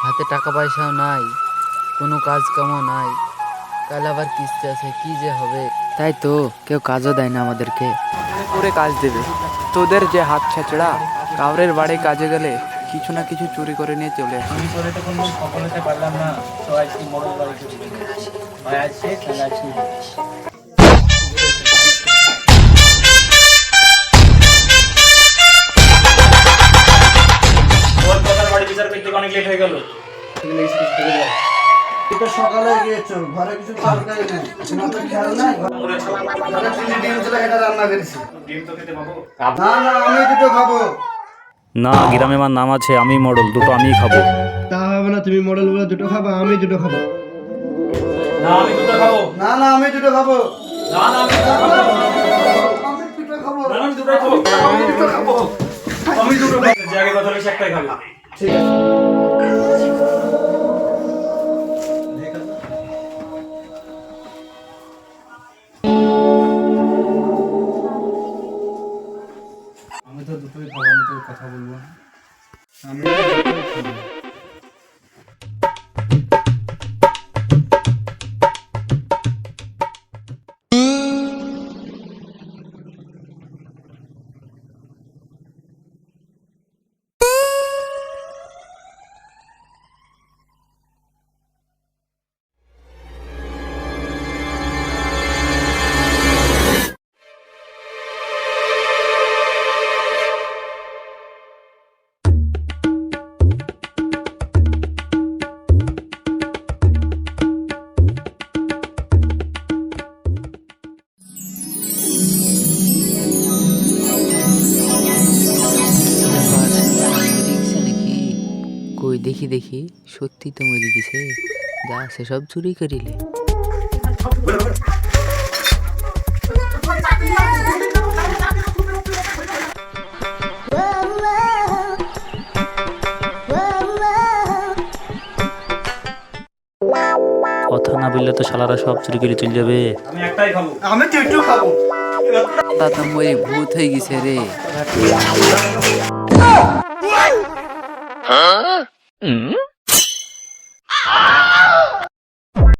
হাতে টাকা পয়সাও নাই, কোনো কাজ কামও নাই, কাল আবার কিস্তি আছে, কি যে হবে। তাই তো কেউ কাজও দেয় না আমাদেরকে। করে কাজ দেবে, তোদের যে হাত ছেঁচড়া, কাউরের বাড়ি কাজে গেলে কিছু না কিছু চুরি করে নিয়ে চলে আসে। চুরি করে তো কোনো সফল হতে পারলাম না, তো আজকে মোড়ল বাড়িতে চলে গেলাম। ভাই আছে তাহলে আজকে ওর কথার বাড়ি বিচার করতে অনেক লেট হয়ে গেল। এটা সকালে গিয়েছো, ঘরে কিছু তরকারি নেই, তোমার তো খেয়াল নাই। ঘরে চিনি ডিম ছিল, এটা রান্না করেছি। ডিম তো খেতে পাবো। না না, আমি দুটো খাবো। না, গ্রামে আমার নাম আছে, আমি মডেল, দুটো আমিই খাবো। তা হবে না, তুমি মডেল বলে দুটো খাবা, আমি দুটো খাবো। না আমি দুটো খাবো। না না, আমি দুটো খাবো। না না আমি দুটো খাবো। আমি দুটো খাবো। না আমি দুটো খাবো। আমি দুটো খাবো। আমি দুটো খাবো। যে আগে কথা বলেছি একটাই খাবো। ঠিক আছে। আমি তো দুটোই খাবো, আমি তো কথা বলবো না। আমি দুটোই খাবো। মরে গেছে নাকি? কই দেখি দেখি, সত্যি তো মরে গেছে। যা সেসব চুরি করিলে। কথা না বললে তো শালারা সব চুরি করে চলে যাবে। আমি একটাই খাবো। আমি দুটো খাবো। তা তো মরে ভূত হয়ে গেছে রে।